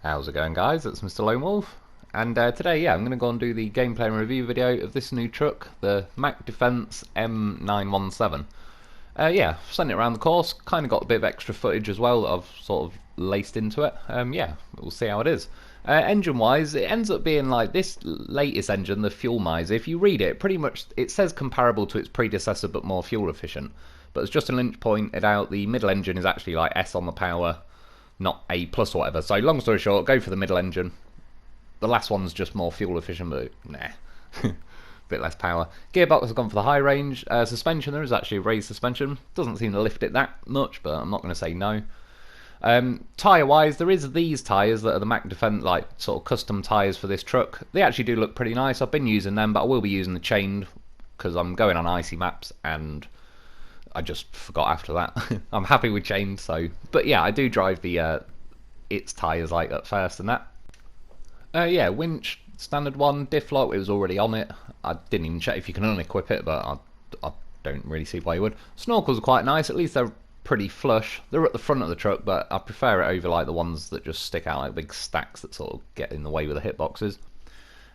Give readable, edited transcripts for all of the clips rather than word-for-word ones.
How's it going, guys? It's Mr. Lone Wolf, and today, I'm going to go and do the gameplay and review video of this new truck, the Mack Defence M917. Sent it around the course, kind of got a bit of extra footage as well that I've sort of laced into it. We'll see how it is. Engine-wise, it ends up being like this latest engine, the Fuel Miser. If you read it, pretty much it says comparable to its predecessor but more fuel efficient. But as Justin Lynch pointed out, the middle engine is actually like S on the power, not A plus or whatever. So long story short, go for the middle engine. The last one's just more fuel efficient, but nah. Bit less power. Gearbox has gone for the high range. Suspension, there is actually a raised suspension. Doesn't seem to lift it that much, but I'm not going to say no. Tyre wise, there is these tyres that are the Mack Defence, like sort of custom tyres for this truck. They actually do look pretty nice. I've been using them, but I will be using the chained because I'm going on icy maps and I just forgot after that. I'm happy with chained, so. But yeah, I do drive the its tyres like at first and that. Winch, standard one, diff lock, it was already on it. I didn't even check if you can unequip it, but I don't really see why you would. Snorkels are quite nice, at least they're pretty flush. They're at the front of the truck, but I prefer it over like the ones that just stick out like big stacks that sort of get in the way with the hitboxes.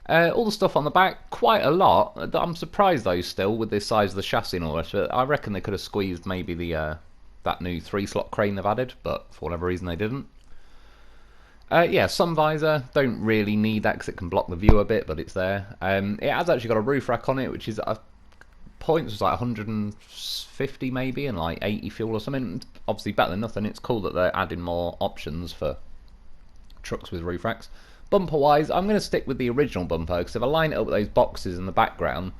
All the stuff on the back, quite a lot. I'm surprised though still with this size of the chassis and all that. I reckon they could have squeezed maybe the that new 3-slot crane they've added, but for whatever reason they didn't. Sun visor, don't really need that because it can block the view a bit, but it's there. It has actually got a roof rack on it, which is points was like 150 maybe, and like 80 fuel or something. Obviously better than nothing. It's cool that they're adding more options for trucks with roof racks. Bumper wise, I'm going to stick with the original bumper because if I line it up with those boxes in the background,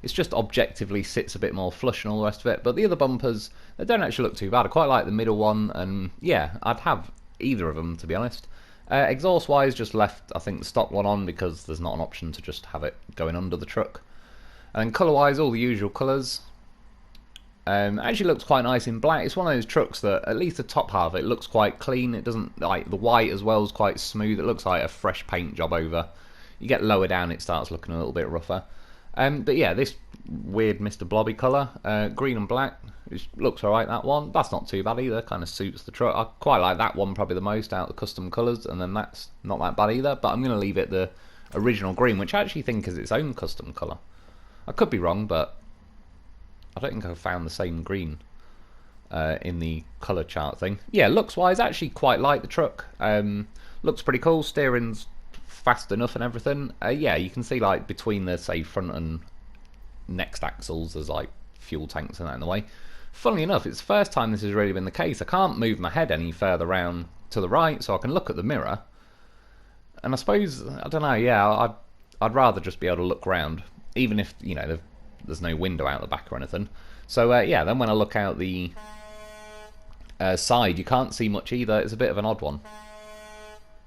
it's just objectively sits a bit more flush and all the rest of it. But the other bumpers, they don't actually look too bad. I quite like the middle one, and yeah, I'd have either of them to be honest. Exhaust wise, just left I think the stock one on because there's not an option to just have it going under the truck. And colour wise, all the usual colours. Actually looks quite nice in black. It's one of those trucks that at least the top half it looks quite clean. It doesn't, like the white as well is quite smooth. It looks like a fresh paint job over. You get lower down, it starts looking a little bit rougher. But yeah, this weird Mr. Blobby colour, green and black, which looks alright, that one. That's not too bad either, kind of suits the truck. I quite like that one probably the most out of the custom colours, and then that's not that bad either, but I'm going to leave it the original green, which I actually think is its own custom colour. I could be wrong, but I don't think I've found the same green in the colour chart thing. Yeah, looks wise, actually quite like the truck. Looks pretty cool, steering's fast enough and everything. You can see like between the say front and next axles there's like fuel tanks and that in the way. Funnily enough, it's the first time this has really been the case. I can't move my head any further round to the right so I can look at the mirror, and I suppose, I don't know, yeah, I'd rather just be able to look round, even if, you know, there's no window out the back or anything. So then when I look out the side, you can't see much either. It's a bit of an odd one.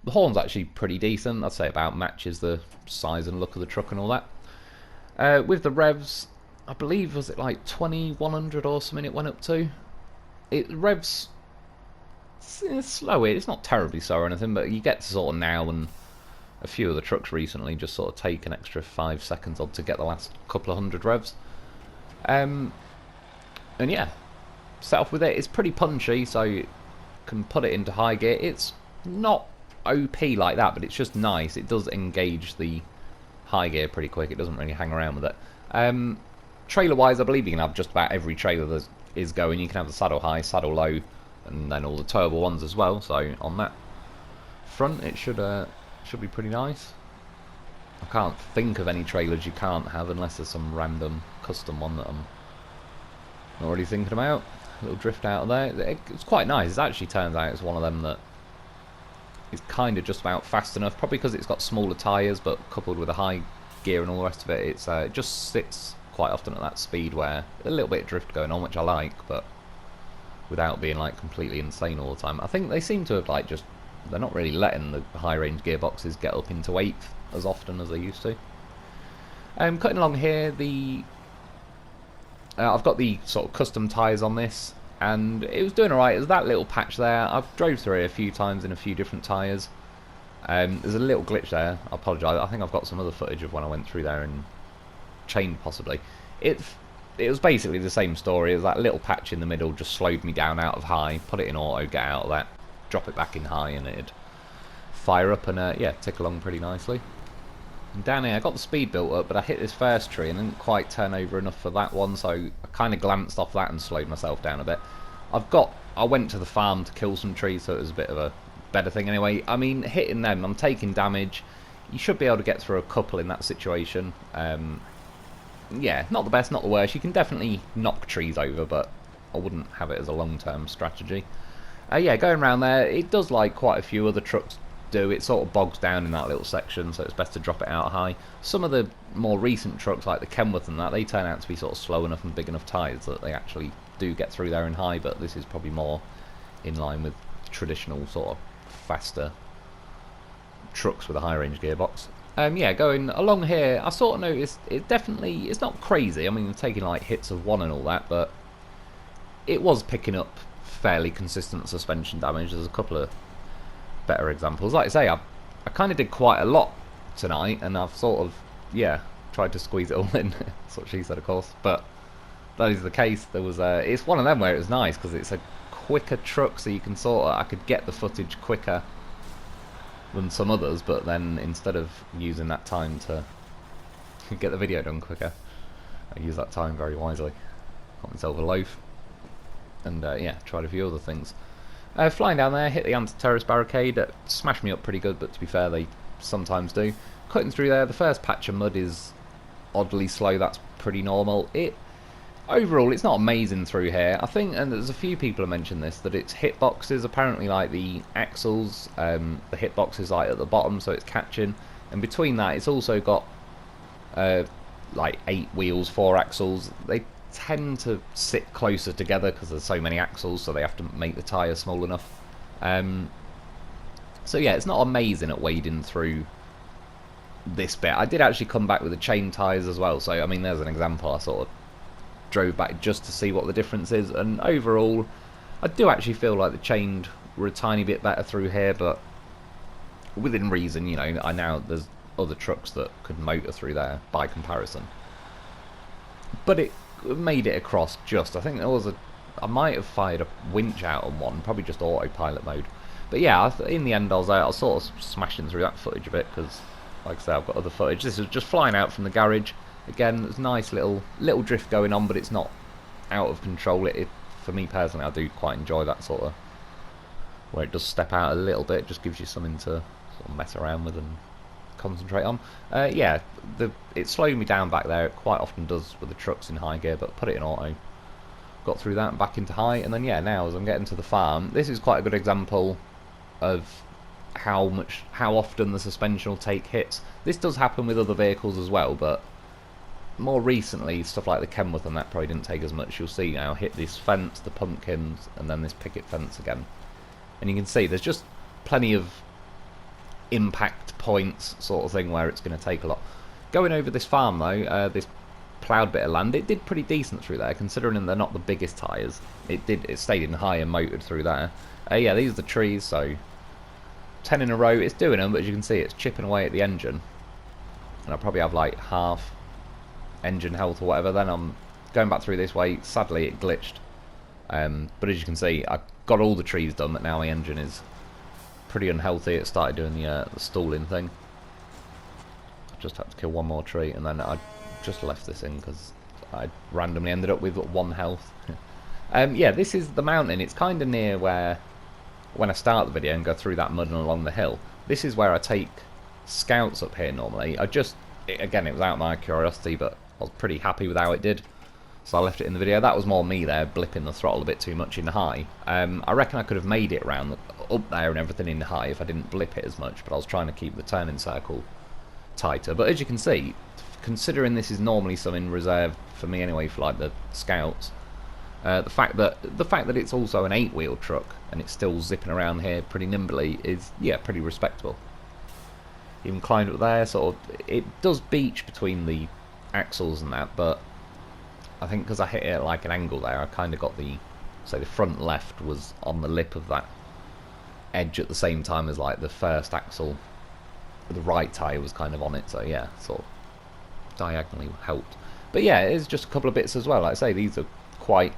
The horn's actually pretty decent. I'd say about matches the size and look of the truck and all that. With the revs, I believe, was it like 2100 or something it went up to? It revs slow. It's not terribly slow or anything, but you get to sort of now, and a few of the trucks recently just sort of take an extra 5 seconds on to get the last couple of hundred revs. And yeah, set off with it. It's pretty punchy, so you can put it into high gear. It's not OP like that, but it's just nice. It does engage the high gear pretty quick. It doesn't really hang around with it. Trailer wise, I believe you can have just about every trailer that is going. You can have the saddle high, saddle low, and then all the towable ones as well. So on that front, it should be pretty nice. I can't think of any trailers you can't have unless there's some random custom one that I'm not really thinking about. A little drift out of there. It's quite nice. It actually turns out it's one of them that is kind of just about fast enough, probably because it's got smaller tyres, but coupled with a high gear and all the rest of it, it just sits quite often at that speed where a little bit of drift going on, which I like, but without being like completely insane all the time. I think they seem to have like they're not really letting the high range gearboxes get up into 8th as often as they used to. Cutting along here, I've got the sort of custom tyres on this, and it was doing alright. There's that little patch there. I've drove through it a few times in a few different tyres. There's a little glitch there. I apologise. I think I've got some other footage of when I went through there and chained possibly. It was basically the same story. As that little patch in the middle just slowed me down out of high, put it in auto, get out of that, drop it back in high, and it'd fire up and yeah, tick along pretty nicely. And down here I got the speed built up, but I hit this first tree and didn't quite turn over enough for that one, so I kind of glanced off that and slowed myself down a bit. I went to the farm to kill some trees, so it was a bit of a better thing anyway. I mean, hitting them, I'm taking damage. You should be able to get through a couple in that situation. Yeah, not the best, not the worst. You can definitely knock trees over, but I wouldn't have it as a long-term strategy. Yeah, going around there, it does like quite a few other trucks do. It sort of bogs down in that little section, so it's best to drop it out high. Some of the more recent trucks, like the Kenworth and that, they turn out to be sort of slow enough and big enough tyres that they actually do get through there in high, but this is probably more in line with traditional sort of faster trucks with a high range gearbox. Yeah, going along here, I sort of noticed it's not crazy. I mean, taking like hits of one and all that, but it was picking up fairly consistent suspension damage. There's a couple of better examples. Like I say, I kind of did quite a lot tonight, and I've sort of, yeah, tried to squeeze it all in. That's what she said, of course, but that is the case. There was it's one of them where it was nice because it's a quicker truck, so you can I could get the footage quicker than some others, but then instead of using that time to get the video done quicker, I use that time very wisely. Got myself a loaf, and yeah, tried a few other things. Flying down there, hit the anti-terrorist barricade, smashed me up pretty good, but to be fair, they sometimes do. Cutting through there, the first patch of mud is oddly slow. That's pretty normal. Overall, it's not amazing through here. I think, and there's a few people who mentioned this, that its hitboxes, apparently like the axles, the hitboxes like at the bottom, so it's catching. And between that, it's also got like 8 wheels, 4 axles. They tend to sit closer together because there's so many axles, so they have to make the tyre small enough. So yeah, it's not amazing at wading through this bit. I did actually come back with the chain tyres as well, so I mean, there's an example. I sort of drove back just to see what the difference is, and overall I do actually feel like the chained were a tiny bit better through here, but within reason. You know, I know there's other trucks that could motor through there by comparison, but it made it across just. I think there was I might have fired a winch out on one, probably just autopilot mode, but yeah, in the end I was sort of smashing through that footage a bit because, like I say, I've got other footage. This is just flying out from the garage. Again, there's nice little drift going on, but it's not out of control. For me personally, I do quite enjoy that sort of, where it does step out a little bit. It just gives you something to sort of mess around with and concentrate on. Yeah, it slowed me down back there. It quite often does with the trucks in high gear, but put it in auto. Got through that and back into high, and then yeah, now as I'm getting to the farm, this is quite a good example of how often the suspension will take hits. This does happen with other vehicles as well, but more recently, stuff like the Kenworth and that probably didn't take as much. You'll see now, hit this fence, the pumpkins, and then this picket fence again. And you can see there's just plenty of impact points sort of thing where it's going to take a lot. Going over this farm though, this ploughed bit of land, it did pretty decent through there, considering they're not the biggest tyres. It stayed in high and motored through there. Yeah, these are the trees, so 10 in a row, it's doing them, but as you can see, it's chipping away at the engine. And I probably have like half engine health or whatever. Then I'm going back through this way. Sadly it glitched, but as you can see, I got all the trees done, but now my engine is pretty unhealthy. It started doing the stalling thing. I just had to kill one more tree, and then I just left this in because I randomly ended up with 1 health. Yeah, this is the mountain. It's kind of near where, when I start the video and go through that mud and along the hill, this is where I take scouts up here normally. Again, it was out of my curiosity, but I was pretty happy with how it did, so I left it in the video. That was more me there, blipping the throttle a bit too much in high. I reckon I could have made it round up there and everything in high if I didn't blip it as much, but I was trying to keep the turning circle tighter. But as you can see, considering this is normally something reserved for me anyway for like the scouts, the fact that it's also an 8-wheel truck and it's still zipping around here pretty nimbly is, yeah, pretty respectable. Even climbed up there, sort of, it does beach between the axles and that, but I think because I hit it at like an angle there, I kind of got the front left was on the lip of that edge at the same time as like the first axle. The right tyre was kind of on it, so yeah, sort of diagonally helped. But yeah, it's just a couple of bits as well. Like I say, these are quite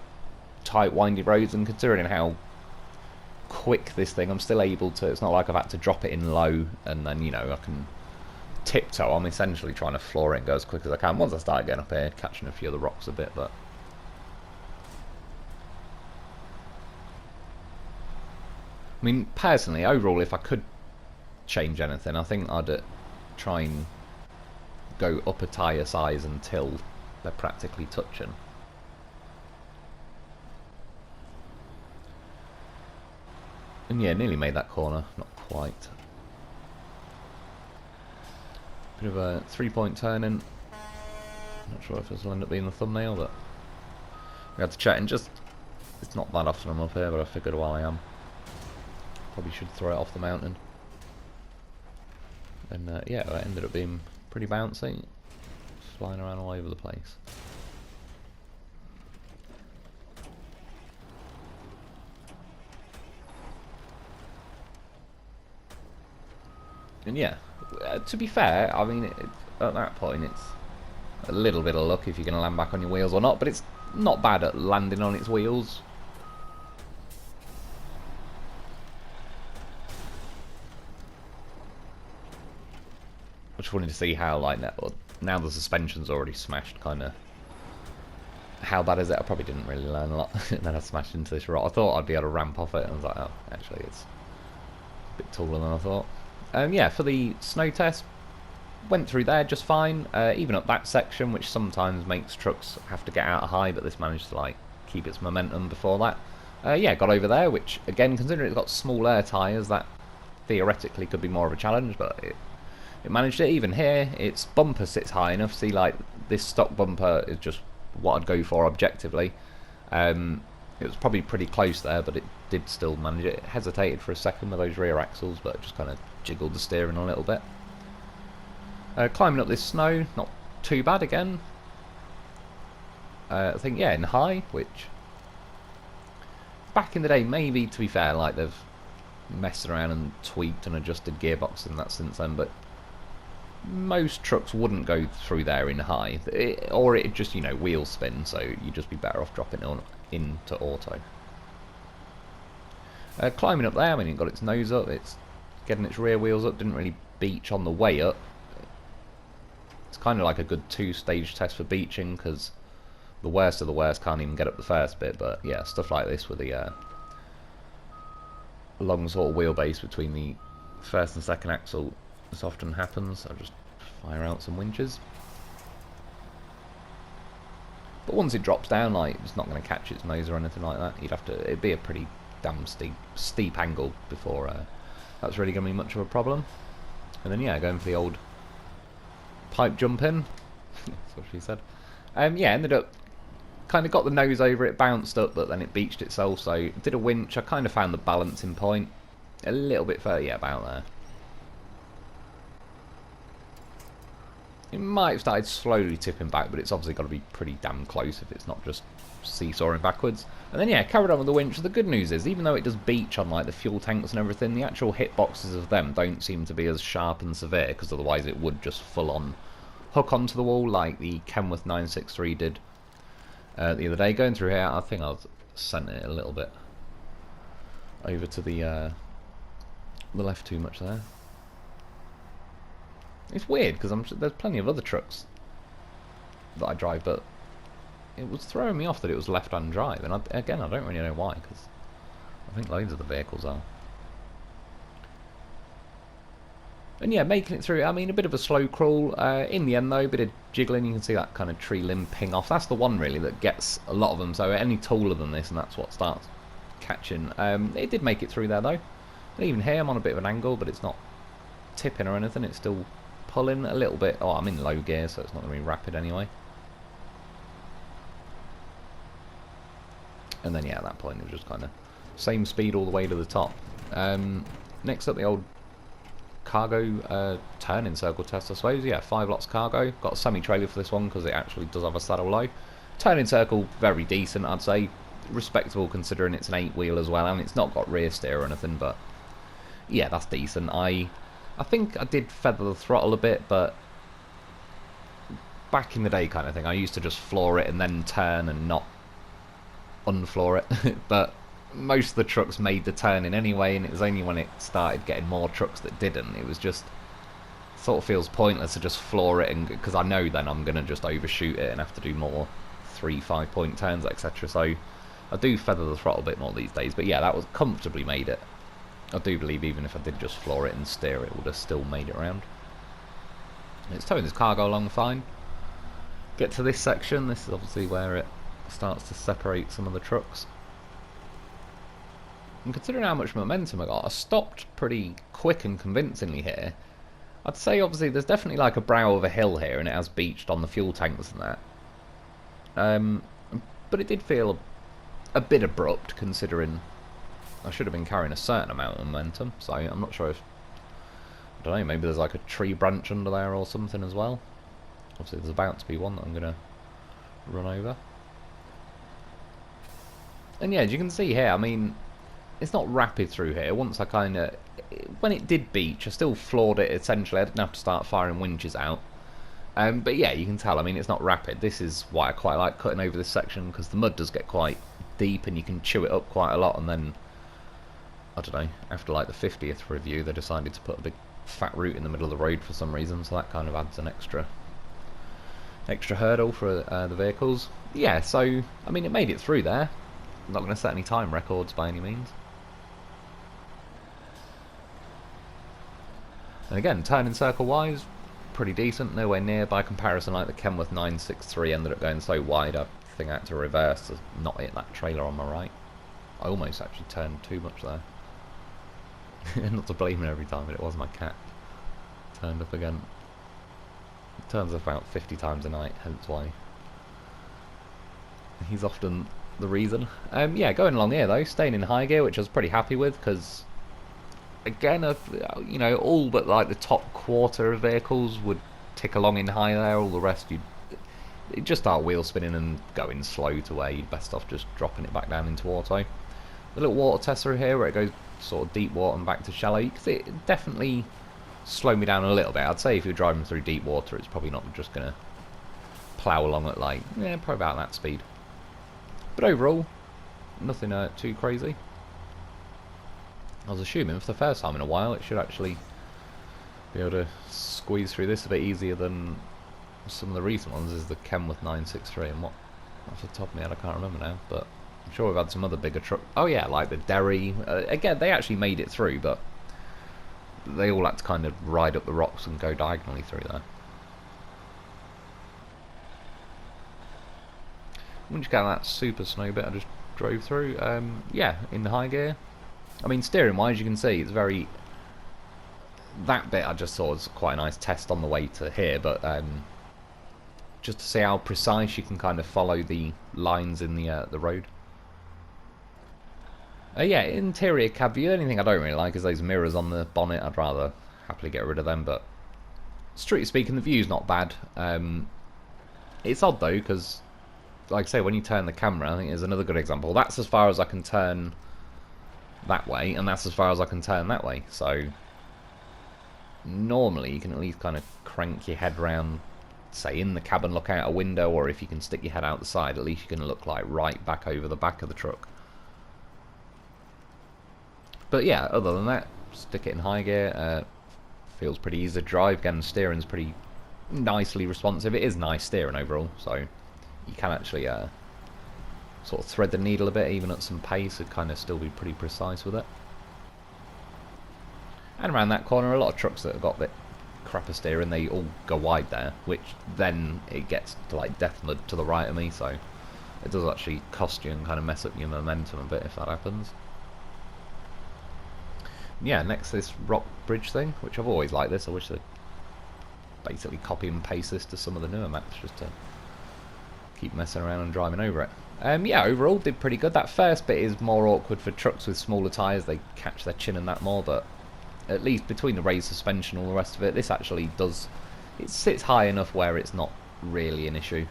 tight, windy roads, and considering how quick this thing. I'm still able to, it's not like I've had to drop it in low and then, you know, I can tiptoe. I'm essentially trying to floor it and go as quick as I can. Once I start getting up here, catching a few of the rocks a bit, but... I mean, personally, overall, if I could change anything, I think I'd try and go up a tyre size until they're practically touching. And yeah, nearly made that corner, not quite. Bit of a 3-point turn-in. Not sure if this will end up being the thumbnail, but we had to chat in just... It's not that often I'm up here, but I figured while I am, probably should throw it off the mountain. And yeah, it ended up being pretty bouncy, flying around all over the place. And yeah, to be fair, I mean, at that point it's a little bit of luck if you're going to land back on your wheels or not, but it's not bad at landing on its wheels. I just wanted to see how, like, now the suspension's already smashed, kind of. How bad is it? I probably didn't really learn a lot. And then I smashed into this rock. I thought I'd be able to ramp off it, and I was like, oh, actually, it's a bit taller than I thought. Yeah, for the snow test, went through there just fine. Even up that section, which sometimes makes trucks have to get out of high, but this managed to, like, keep its momentum before that. Yeah, got over there, which, again, considering it's got small air tyres, that theoretically could be more of a challenge, but it managed it. Even here, its bumper sits high enough. See, like, this stock bumper is just what I'd go for objectively. It was probably pretty close there, but it did still manage it. It hesitated for a second with those rear axles, but it just kind of jiggled the steering a little bit. Climbing up this snow, not too bad again. I think, yeah, in high, which back in the day, maybe, to be fair, like, they've messed around and tweaked and adjusted gearbox and that since then, but most trucks wouldn't go through there in high, or it'd just, you know, wheel spin, so you'd just be better off dropping it into auto. Climbing up there, I mean, it got its nose up, it's getting its rear wheels up, didn't really beach on the way up. It's kind of like a good two-stage test for beaching, because the worst of the worst can't even get up the first bit, but yeah, stuff like this with the long sort of wheelbase between the first and second axle, this often happens. I'll just fire out some winches. But once it drops down, like, it's not going to catch its nose or anything like that. You'd have to, it'd be a pretty damn steep angle before that's really going to be much of a problem. And then, yeah, going for the old pipe jump in. That's what she said. Yeah, ended up, kind of got the nose over it, bounced up, but then it beached itself, so did a winch. I kind of found the balancing point a little bit further, yeah, about there. It might have started slowly tipping back, but it's obviously got to be pretty damn close if it's not just seesawing backwards. And then, yeah, carried on with the winch. The good news is, even though it does beach on, like, the fuel tanks and everything, the actual hitboxes of them don't seem to be as sharp and severe, because otherwise it would just full-on hook onto the wall like the Kenworth 963 did the other day. Going through here, I think I was sent it a little bit over to the left too much there. It's weird because there's plenty of other trucks that I drive, but it was throwing me off that it was left-hand drive, and again, I don't really know why, because I think loads of the vehicles are. And yeah, making it through, I mean, a bit of a slow crawl. In the end, though, a bit of jiggling. You can see that kind of tree limb ping off. That's the one, really, that gets a lot of them. So any taller than this, and that's what starts catching. It did make it through there, though. And even here, I'm on a bit of an angle, but it's not tipping or anything. It's still pulling a little bit. Oh, I'm in low gear, so it's not going to be rapid anyway. And then, yeah, at that point, it was just kind of same speed all the way to the top. Next up, the old cargo turning circle test, I suppose. Yeah, 5 lots cargo. Got a semi-trailer for this one because it actually does have a saddle low. Turning circle, very decent, I'd say. Respectable considering it's an 8-wheel as well, and it's not got rear steer or anything, but yeah, that's decent. I think I did feather the throttle a bit, but back in the day kind of thing, I used to just floor it and then turn and not unfloor it. But most of the trucks made the turn in anyway, and it was only when it started getting more trucks that didn't. It was just sort of feels pointless to just floor it, and because I know then I'm gonna just overshoot it and have to do more 3-5 point turns, etc. So I do feather the throttle a bit more these days. But yeah, that was comfortably made it. I do believe even if I did just floor it and steer, it would have still made it around. It's towing this cargo along fine. Get to this section. This is obviously where it starts to separate some of the trucks. And considering how much momentum I got, I stopped pretty quick and convincingly here. I'd say obviously there's definitely like a brow of a hill here, and it has beached on the fuel tanks and that. But it did feel a bit abrupt, considering I should have been carrying a certain amount of momentum. So I'm not sure if, I don't know, maybe there's like a tree branch under there or something as well. Obviously there's about to be one that I'm going to run over. And yeah, as you can see here, I mean, it's not rapid through here. Once I kind of, when it did beach, I still floored it essentially. I didn't have to start firing winches out. But yeah, you can tell, I mean, it's not rapid. This is why I quite like cutting over this section, because the mud does get quite deep and you can chew it up quite a lot. And then, I don't know, after like the 50th review, they decided to put a big fat root in the middle of the road for some reason, so that kind of adds an extra hurdle for the vehicles. Yeah, so, I mean, it made it through there. I'm not going to set any time records by any means. And again, turning circle wise, pretty decent, nowhere near by comparison. Like the Kenworth 963 ended up going so wide, I think I had to reverse to not hit that trailer on my right. I almost actually turned too much there. Not to blame it every time, but it was my cat. Turned up again. It turns up about 50 times a night, hence why he's often the reason. Yeah, going along here though, staying in high gear, which I was pretty happy with, because again, you know, all but like the top quarter of vehicles would tick along in high there. All the rest, you'd just start wheel spinning and going slow to where you'd best off just dropping it back down into auto. The little water test through here where it goes sort of deep water and back to shallow, because it definitely slowed me down a little bit. I'd say if you're driving through deep water, it's probably not just going to plough along at like, yeah, probably about that speed. But overall, nothing too crazy. I was assuming for the first time in a while it should actually be able to squeeze through this a bit easier than some of the recent ones. Is the Kenworth 963, and what off the top of my head I can't remember now, but I'm sure we've had some other bigger trucks. Oh yeah, like the Derry. Again, they actually made it through, but they all had to kind of ride up the rocks and go diagonally through there. Once you get that super snow bit I just drove through, yeah, in the high gear. I mean, steering wise, you can see it's very, that bit I just saw was quite a nice test on the way to here, but just to see how precise you can kind of follow the lines in the road. Yeah, interior cab view. The only thing I don't really like is those mirrors on the bonnet. I'd rather happily get rid of them, but strictly speaking, the view's not bad. It's odd though, because like I say, when you turn the camera, I think there's another good example. That's as far as I can turn that way, and that's as far as I can turn that way. So normally you can at least kind of crank your head round, say in the cabin, look out a window, or if you can stick your head out the side, at least you can look like right back over the back of the truck. But yeah, other than that, stick it in high gear. Feels pretty easy to drive. Again, steering's pretty nicely responsive. It is nice steering overall, so you can actually sort of thread the needle a bit, even at some pace. It'd kind of still be pretty precise with it. And around that corner, a lot of trucks that have got a bit crapper steering, they all go wide there, which then it gets to like death mud to the right of me, so it does actually cost you and kind of mess up your momentum a bit if that happens. Yeah, next this rock bridge thing, which I've always liked this. I wish they'd basically copy and paste this to some of the newer maps just to keep messing around and driving over it. Yeah, overall did pretty good. That first bit is more awkward for trucks with smaller tyres. They catch their chin and that more, but at least between the raised suspension and all the rest of it, this actually does, it sits high enough where it's not really an issue.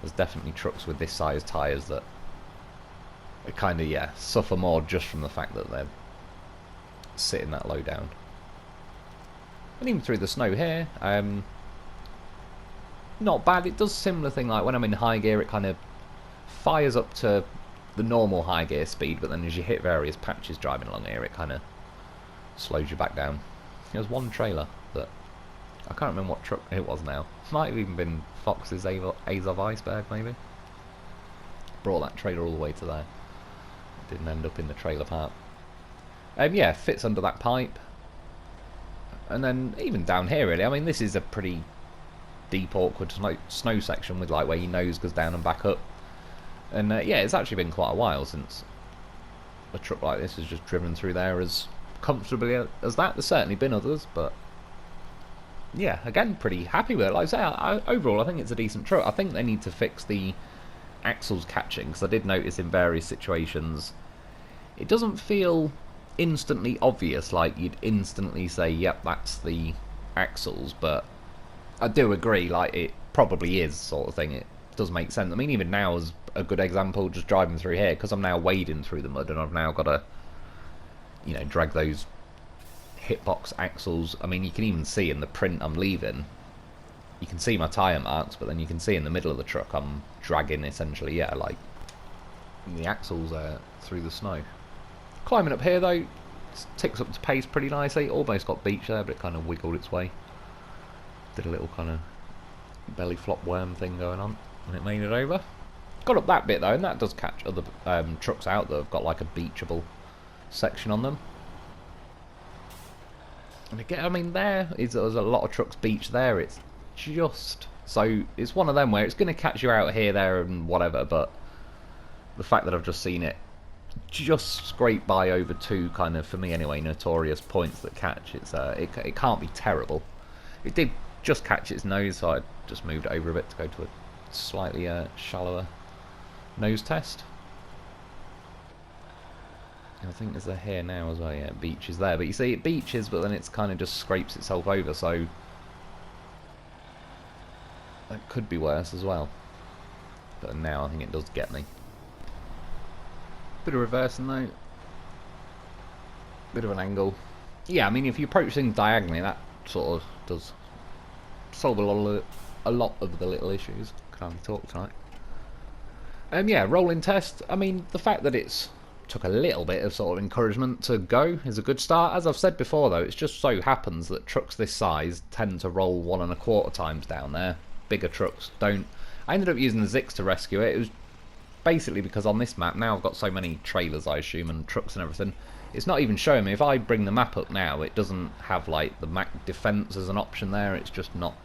There's definitely trucks with this size tyres that kind of, yeah, suffer more just from the fact that they're sitting that low down. And even through the snow here, not bad. It does similar thing like when I'm in high gear, it kind of fires up to the normal high gear speed, but then as you hit various patches driving along here, it kind of slows you back down. There's one trailer that I can't remember what truck it was now. Might have even been Fox's Azov Iceberg, maybe. Brought that trailer all the way to there. Didn't end up in the trailer park. Yeah, fits under that pipe. And then even down here, really. I mean, this is a pretty deep, awkward snow section with like where your nose goes down and back up. And yeah, it's actually been quite a while since a truck like this has just driven through there as comfortably as that. There's certainly been others, but yeah, again, pretty happy with it. Like I say, overall, I think it's a decent truck. I think they need to fix the axles catching, because I did notice in various situations it doesn't feel instantly obvious, like you'd instantly say, yep, that's the axles, but I do agree, like, it probably is, sort of thing. It does make sense. I mean, even now is a good example, just driving through here, because I'm now wading through the mud, and I've now got to, you know, drag those hitbox axles. I mean, you can even see in the print I'm leaving, you can see my tyre marks, but then you can see in the middle of the truck I'm dragging, essentially, yeah, like, the axles through the snow. Climbing up here, though, ticks up to pace pretty nicely. Almost got beach there, but it kind of wiggled its way. Did a little kind of belly flop worm thing going on, and it made it over. Got up that bit, though, and that does catch other trucks out that have got, like, a beachable section on them. And again, I mean, there's a lot of trucks beach there. It's just... So, it's one of them where it's going to catch you out here, there, and whatever, but the fact that I've just seen it just scrape by over two, kind of, for me anyway, notorious points that catch, it can't be terrible. It did just catch its nose, so I just moved it over a bit to go to a slightly shallower nose test. And I think there's a here now as well, yeah, it beaches there, but you see it beaches, but then it's kind of just scrapes itself over, so that could be worse as well. But now I think it does get me. Bit of reversing though. Bit of an angle. Yeah, I mean, if you approach things diagonally, that sort of does solve a lot of the little issues. Can't hardly talk tonight. Yeah, rolling test. I mean, the fact that it's took a little bit of sort of encouragement to go is a good start. As I've said before, though, it just so happens that trucks this size tend to roll 1 1/4 times down there. Bigger trucks don't. I ended up using the Zix to rescue it. It was basically because on this map now I've got so many trailers, I assume, and trucks and everything, it's not even showing me. If I bring the map up now, it doesn't have like the Mack defense as an option there. It's just not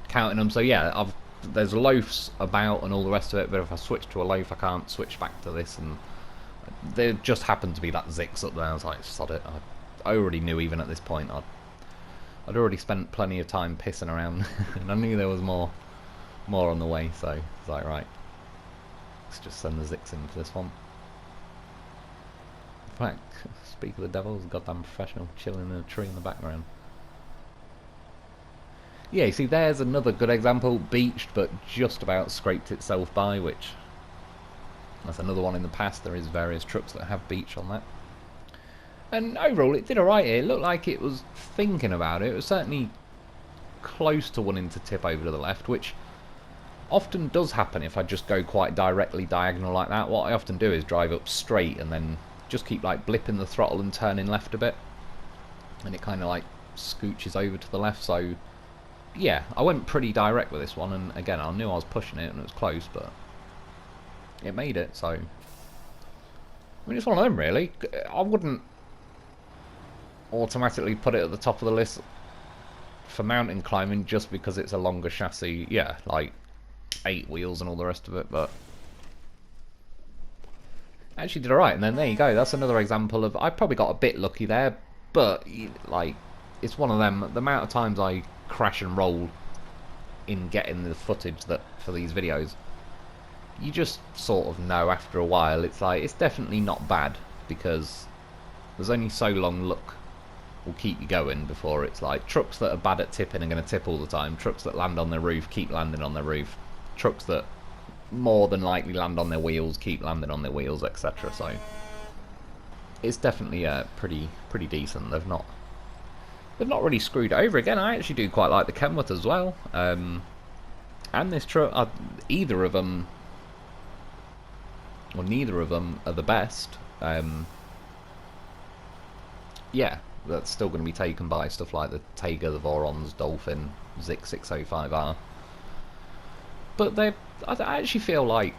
counting them. So yeah, there's loafs about and all the rest of it, but if I switch to a loaf I can't switch back to this, and there just happened to be that Zix up there. I was like, sod it. I already knew even at this point I'd already spent plenty of time pissing around and I knew there was more on the way, so I was like, right, let's just send the Zix in for this one. In fact, speak of the devil, there's a goddamn professional chilling in a tree in the background. Yeah, you see, there's another good example, beached but just about scraped itself by, which that's another one in the past. There is various trucks that have beach on that. And overall, it did alright here. It looked like it was thinking about it. It was certainly close to wanting to tip over to the left, which often does happen if I just go quite directly diagonal like that. What I often do is drive up straight and then just keep like blipping the throttle and turning left a bit, and it kind of like scooches over to the left. So yeah, I went pretty direct with this one, and again I knew I was pushing it and it was close, but it made it. So I mean, it's one of them really. I wouldn't automatically put it at the top of the list for mountain climbing just because it's a longer chassis. Yeah, like 8 wheels and all the rest of it, but actually did alright. And then there you go, that's another example of, I probably got a bit lucky there, but like, it's one of them, the amount of times I crash and roll in getting the footage that for these videos, you just sort of know after a while, it's like, it's definitely not bad, because there's only so long luck will keep you going before it's like, trucks that are bad at tipping are going to tip all the time, trucks that land on their roof keep landing on their roof, trucks that more than likely land on their wheels keep landing on their wheels, etc. So it's definitely pretty decent. They've not really screwed it over. Again, I actually do quite like the Kenworth as well, and this truck, either of them or neither of them are the best, yeah, that's still going to be taken by stuff like the Taiga, the Vorons, Dolphin, Zik 605R. But I actually feel like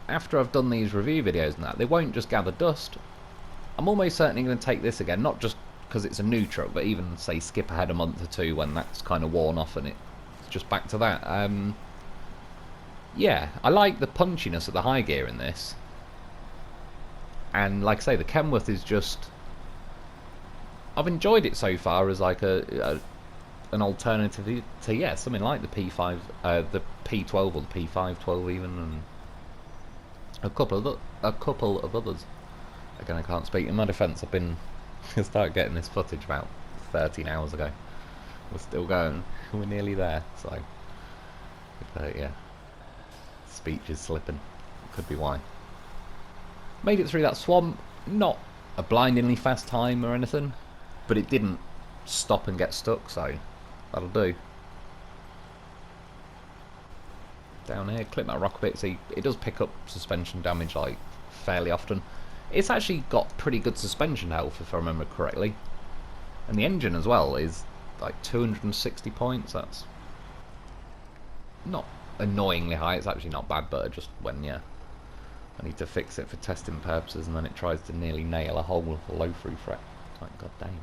after I've done these review videos and that, they won't just gather dust. I'm almost certainly going to take this again, not just because it's a new truck, but even, say, skip ahead a month or two when that's kind of worn off and it's just back to that. Yeah, I like the punchiness of the high gear in this. And like I say, the Kenworth is just... I've enjoyed it so far as like an alternative to, yeah, something like the P5, the P12 or the P512 even, and a couple of others. Again, I can't speak. In my defence, I started getting this footage about 13 hours ago. We're still going. We're nearly there. So, yeah, speech is slipping. Could be why. Made it through that swamp. Not a blindingly fast time or anything, but it didn't stop and get stuck. So that'll do. Down here, clip that rock a bit. See, it does pick up suspension damage like fairly often. It's actually got pretty good suspension health, if I remember correctly. And the engine as well is like 260 points. That's not annoyingly high. It's actually not bad, but just when, yeah, I need to fix it for testing purposes, and then it tries to nearly nail a hole with a low through fret. It's like, god damn.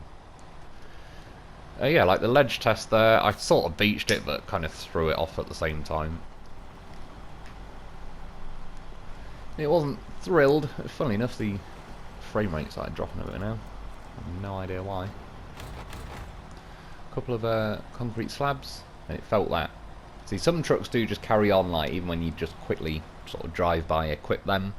Yeah, like the ledge test there, I sort of beached it, but kind of threw it off at the same time. It wasn't thrilled. Funnily enough, the frame rate started dropping a bit now. I have no idea why. A couple of concrete slabs, and it felt that. See, some trucks do just carry on, like, even when you just quickly sort of drive by, equip them,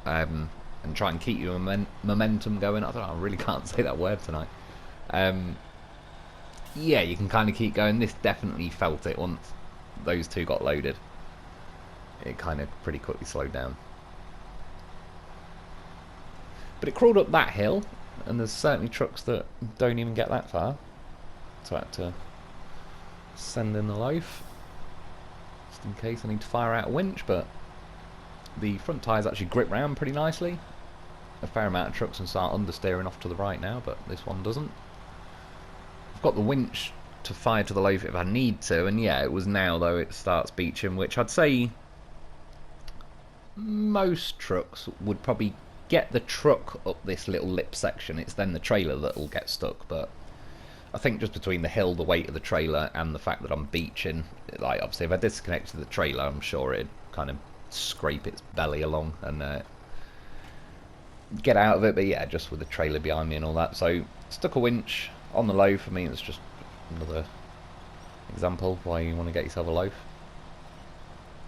and try and keep your momentum going. I don't know, I really can't say that word tonight. Yeah, you can kind of keep going. This definitely felt it once those two got loaded. It kind of pretty quickly slowed down. But it crawled up that hill, and there's certainly trucks that don't even get that far. So I had to send in the loaf, just in case I need to fire out a winch, but the front tyres actually grip round pretty nicely. A fair amount of trucks can start understeering off to the right now, but this one doesn't. I've got the winch to fire to the loaf if I need to, and yeah, it was now though it starts beaching, which I'd say most trucks would probably get the truck up this little lip section. It's then the trailer that will get stuck, but I think just between the hill, the weight of the trailer, and the fact that I'm beaching, like obviously if I disconnected the trailer, I'm sure it'd kind of scrape its belly along and get out of it, but yeah, just with the trailer behind me and all that. So stuck a winch on the loaf. I mean, it's just another example of why you want to get yourself a loaf.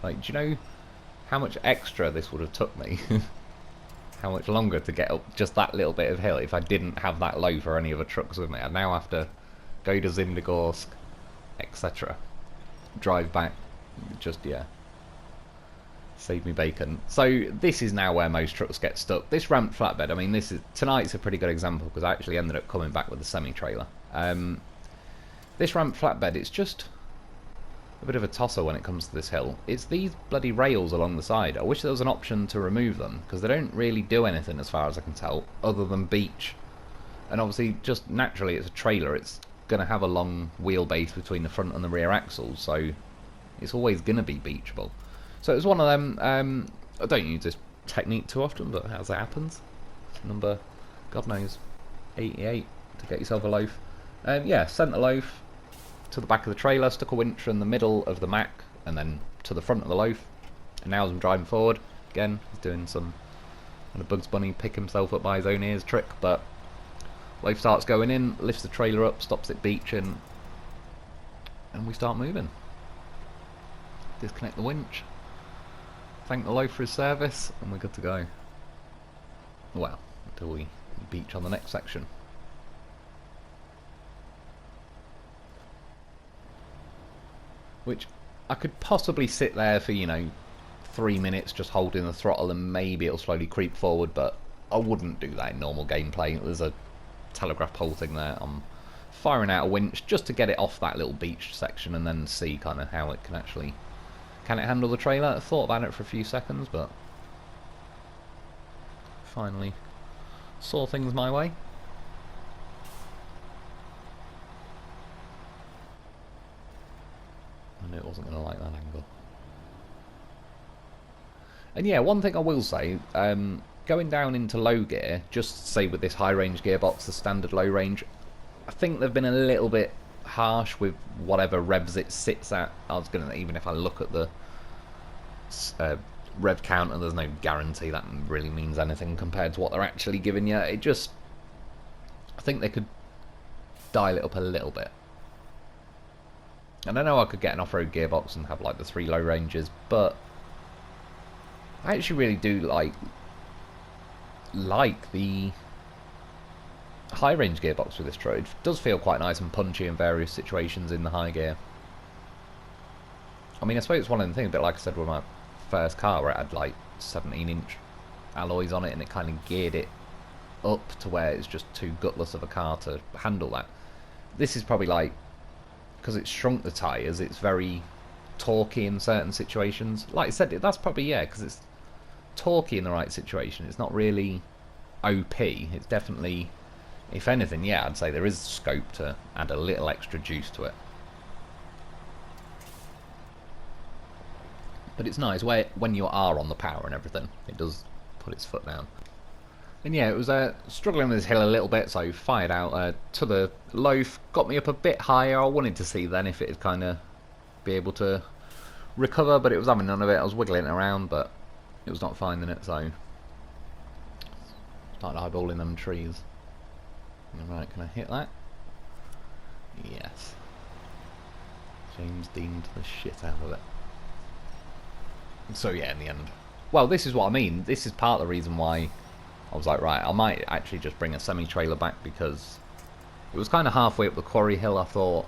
Like, do you know how much extra this would have took me? How much longer to get up just that little bit of hill if I didn't have that loaf or any other trucks with me? I now have to go to Zimdegorsk, etc. Drive back, just, yeah, save me bacon. So this is now where most trucks get stuck. This ramped flatbed, I mean, tonight's a pretty good example because I actually ended up coming back with a semi-trailer. This ramped flatbed, it's just a bit of a tosser when it comes to this hill. It's these bloody rails along the side. I wish there was an option to remove them, because they don't really do anything as far as I can tell, other than beach. And obviously, just naturally, it's a trailer. It's going to have a long wheelbase between the front and the rear axles, so it's always going to be beachable. So it was one of them. I don't use this technique too often, but as it happens, it's number, God knows, 88 to get yourself a loaf. Yeah, sent the loaf to the back of the trailer, stuck a winch in the middle of the Mack, and then to the front of the loaf. And now as I'm driving forward, again, he's doing some kind of Bugs Bunny pick himself up by his own ears trick, but loaf starts going in, lifts the trailer up, stops it beaching, and we start moving. Disconnect the winch, thank the loaf for his service, and we're good to go. Well, until we beach on the next section. Which I could possibly sit there for, 3 minutes just holding the throttle and maybe it'll slowly creep forward, but I wouldn't do that in normal gameplay. There's a telegraph pole thing there. I'm firing out a winch just to get it off that little beach section and then see kind of how it can actually... Can it handle the trailer? I thought about it for a few seconds, but Finally saw things my way. I knew it wasn't going to like that angle. And yeah, one thing I will say, going down into low gear, just say with this high range gearbox, the standard low range, I think they've been a little bit harsh with whatever revs it sits at. I was gonna, even if I look at the rev counter, there's no guarantee that really means anything compared to what they're actually giving you. It just, I think they could dial it up a little bit. And I know I could get an off-road gearbox and have like the 3 low ranges, but I actually really do like the high range gearbox with this truck. It does feel quite nice and punchy in various situations in the high gear. I mean, I suppose it's one of the things, but like I said with my first car where it had like 17-inch alloys on it and it kind of geared it up to where it's just too gutless of a car to handle that. This is probably like, because it's shrunk the tyres, it's very torquey in certain situations. Like I said, that's probably, yeah, because it's torquey in the right situation. It's not really OP. It's definitely, if anything, yeah, I'd say there is scope to add a little extra juice to it. But it's nice when you are on the power and everything, it does put its foot down. And yeah, it was struggling with this hill a little bit, so fired out to the loaf, got me up a bit higher. I wanted to see then if it would kind of be able to recover, but it was having none of it. I was wiggling it around, but it was not finding it, so started eyeballing them trees. Alright, can I hit that? Yes. James Dean'd the shit out of it. So yeah, in the end. Well, this is what I mean. This is part of the reason why I was like, right, I might actually just bring a semi-trailer back, because it was kind of halfway up the Quarry hill. I thought,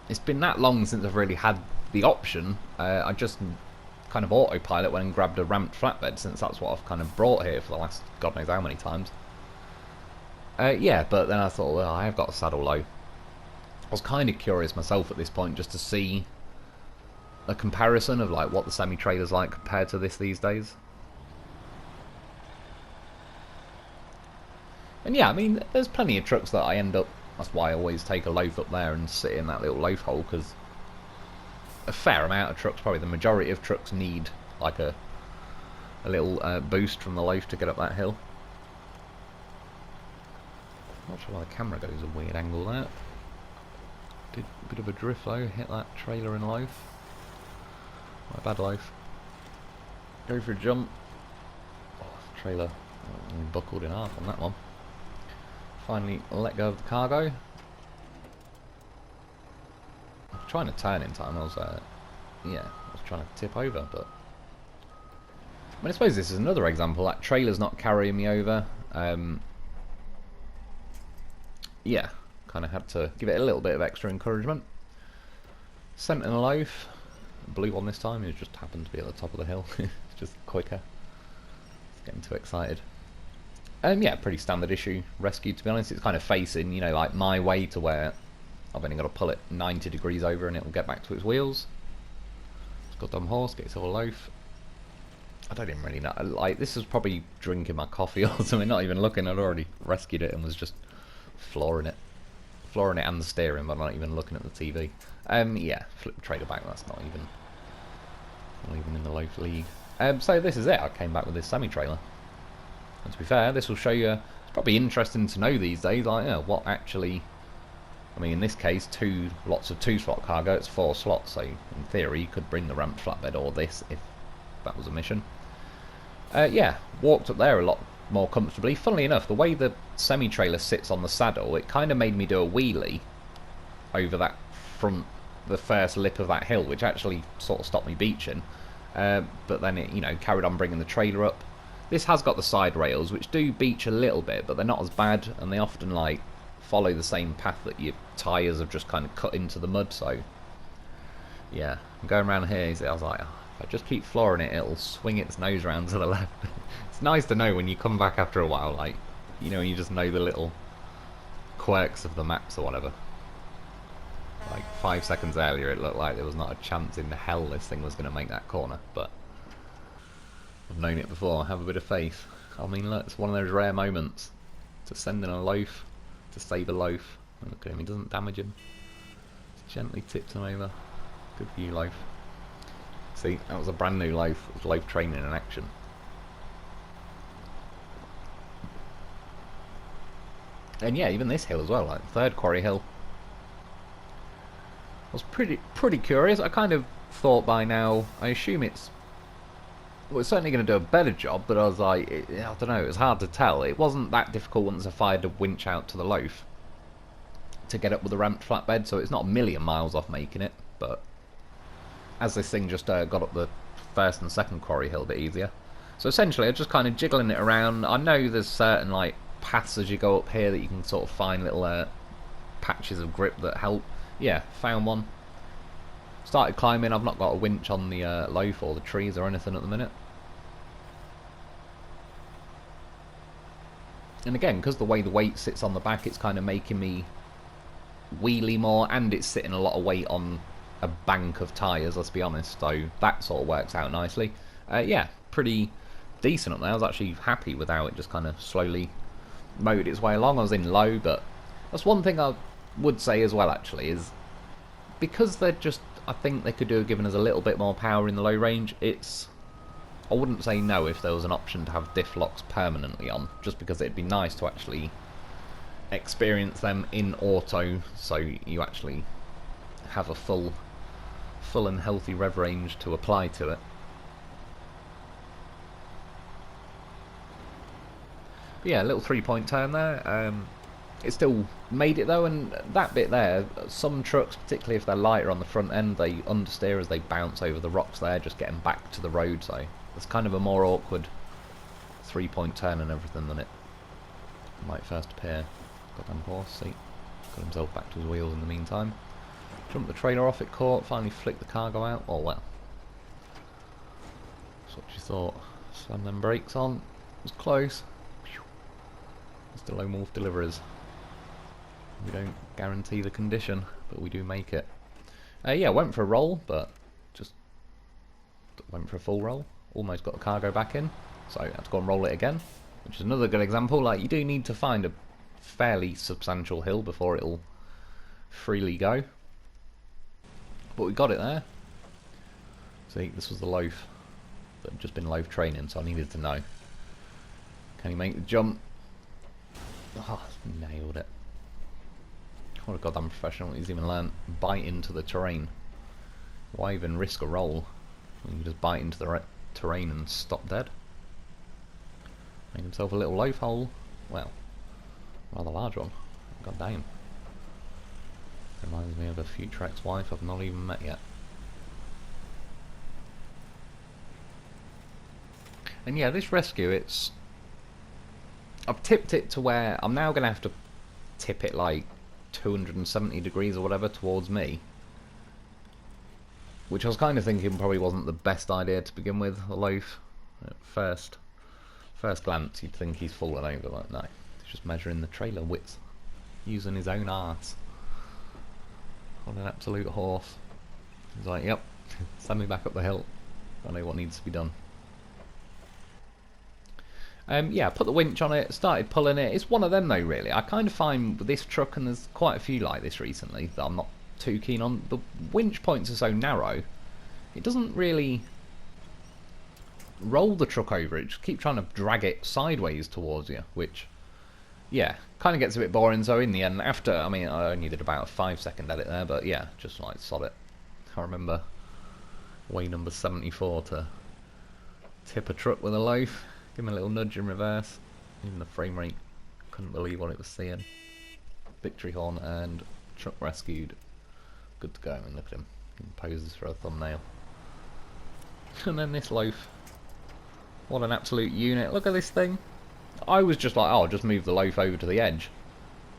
it's been that long since I've really had the option. I just kind of autopilot went and grabbed a ramped flatbed, since that's what I've kind of brought here for the last God knows how many times. Yeah, but then I thought, well, I have got a saddle low. I was kind of curious myself at this point just to see a comparison of like what the semi-trailer's like compared to this these days. And yeah, I mean, there's plenty of trucks that I end up, that's why I always take a loaf up there and sit in that little loaf hole, because a fair amount of trucks, probably the majority of trucks, need like a little boost from the loaf to get up that hill. Not sure why the camera goes a weird angle there. Did a bit of a drift though, hit that trailer and loaf. My bad loaf. Go for a jump. Oh, trailer buckled in half on that one. Finally let go of the cargo. I was trying to turn in time. I was trying to tip over, but I mean, I suppose this is another example. That trailer's not carrying me over. Yeah, kind of had to give it a little bit of extra encouragement. Sent in a loaf. Blue one this time. It just happened to be at the top of the hill. It's just quicker. It's getting too excited. Yeah, pretty standard issue rescue, to be honest. It's kind of facing, you know, like my way, to where I've only got to pull it 90 degrees over and it will get back to its wheels. It's got dumb horse, gets all a loaf. I don't even really know. Like, this was probably drinking my coffee or something, not even looking. I'd already rescued it and was just flooring it and the steering, but not even looking at the TV. Yeah, flip the trailer back. That's not even in the loaf league. So this is it. I came back with this semi-trailer. And to be fair, this will show you. It's probably interesting to know these days, like, you know, what actually. I mean, in this case, lots of 2-slot cargo. It's 4 slots, so in theory, you could bring the ramped flatbed or this if that was a mission. Yeah, walked up there a lot more comfortably. Funnily enough, the way the semi-trailer sits on the saddle, it kind of made me do a wheelie over that front, the first lip of that hill, which actually sort of stopped me beaching. But then it, you know, carried on bringing the trailer up. This has got the side rails, which do beach a little bit, but they're not as bad, and they often like follow the same path that your tyres have just kind of cut into the mud. So yeah, I'm going around here. I was like, oh, if I just keep flooring it, it'll swing its nose round to the left. It's nice to know when you come back after a while, like, you know, you just know the little quirks of the maps or whatever. Like 5 seconds earlier, it looked like there was not a chance in hell this thing was going to make that corner, but I've known it before. Have a bit of faith. I mean, look, it's one of those rare moments to send in a loaf to save a loaf. And look at him, he doesn't damage him. Just gently tips him over. Good for you, loaf. See, that was a brand new loaf. It was loaf training in action. And yeah, even this hill as well, like third quarry hill. I was pretty curious. I kind of thought by now, I assume it's certainly going to do a better job, but I was like, I don't know, it was hard to tell. It wasn't that difficult once I fired a winch out to the loaf to get up with a ramped flatbed, so it's not a million miles off making it, but as this thing just got up the first and second quarry hill a bit easier. So essentially, I'm just kind of jiggling it around. I know there's certain like paths as you go up here that you can sort of find little patches of grip that help. Yeah, found one. Started climbing. I've not got a winch on the loaf or the trees or anything at the minute. And again, because the way the weight sits on the back, it's kind of making me wheelie more, and it's sitting a lot of weight on a bank of tyres, let's be honest, so that sort of works out nicely. Yeah, pretty decent up there. I was actually happy with how it just kind of slowly mowed its way along. I was in low, but that's one thing I would say as well, actually, is because they're just, I think they could do giving us a little bit more power in the low range. It's, I wouldn't say no if there was an option to have diff locks permanently on, just because it'd be nice to actually experience them in auto, so you actually have a full and healthy rev range to apply to it. But yeah, a little 3-point turn there. It still made it though, and that bit there, some trucks, particularly if they're lighter on the front end, they understeer as they bounce over the rocks there, just getting back to the road, so it's kind of a more awkward 3-point turn and everything than it might first appear. Goddamn horse, see, got himself back to his wheels in the meantime. Jumped the trailer off, it caught, finally flicked the cargo out. Oh well. That's what you thought. Slam them brakes on. It was close. Mr. Lone Wolf delivers. We don't guarantee the condition, but we do make it. Yeah, went for a roll, but just went for a full roll. Almost got the cargo back in, so I had to go and roll it again, which is another good example. Like, you do need to find a fairly substantial hill before it'll freely go. But we got it there. See, this was the loaf that had just been loaf training, so I needed to know. Can he make the jump? Oh, nailed it. What a goddamn professional. He's even learned bite into the terrain. Why even risk a roll when you can just bite into the terrain and stop dead? Made himself a little loaf hole. Well, rather large one. God damn. Reminds me of a future ex-wife I've not even met yet. And yeah, this rescue, it's... I've tipped it to where I'm now going to have to tip it like 270 degrees or whatever towards me. Which I was kind of thinking probably wasn't the best idea to begin with, the loaf. At first glance you'd think he's fallen over, but no. He's just measuring the trailer width. Using his own arse. What an absolute horse. He's like, yep, send me back up the hill. I know what needs to be done. Yeah, put the winch on it, started pulling it. It's one of them though, really. I kind of find with this truck, and there's quite a few like this recently, that I'm not too keen on. The winch points are so narrow, it doesn't really roll the truck over. It just keeps trying to drag it sideways towards you, which, yeah, kind of gets a bit boring. So in the end, after, I mean, I only did about a 5-second edit there, but yeah, just like sod it. I remember way number 74 to tip a truck with a loaf. Give him a little nudge in reverse. Even the frame rate couldn't believe what it was seeing. Victory horn and truck rescued. Good to go. And look at him. He poses for a thumbnail. And then this loaf. What an absolute unit. Look at this thing. I was just like, oh, I'll just move the loaf over to the edge.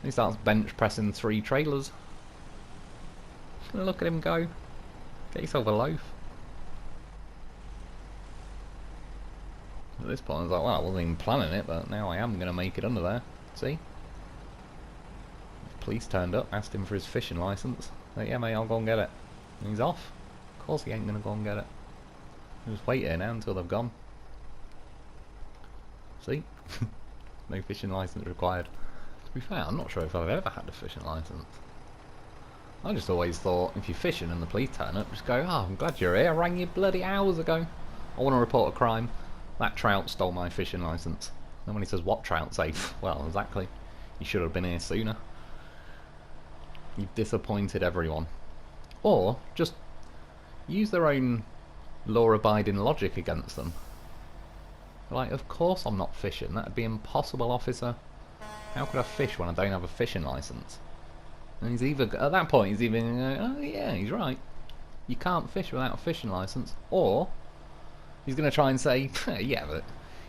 He starts bench pressing 3 trailers. Look at him go. Get yourself a loaf. At this point I was like, well, I wasn't even planning it, but now I am going to make it under there. See? The police turned up, asked him for his fishing licence. Like, yeah mate, I'll go and get it. And he's off. Of course he ain't going to go and get it. He'll just wait here now until they've gone. See? No fishing licence required. To be fair, I'm not sure if I've ever had a fishing licence. I just always thought, if you're fishing and the police turn up, just go, oh, I'm glad you're here, I rang you bloody hours ago. I want to report a crime. That trout stole my fishing licence. And when he says, what trout? Say, well, exactly. You should have been here sooner. You've disappointed everyone. Or, just use their own law-abiding logic against them. Like, of course I'm not fishing. That'd be impossible, officer. How could I fish when I don't have a fishing licence? And he's either, at that point, he's even going, oh yeah, he's right. You can't fish without a fishing licence. Or, he's going to try and say, yeah, but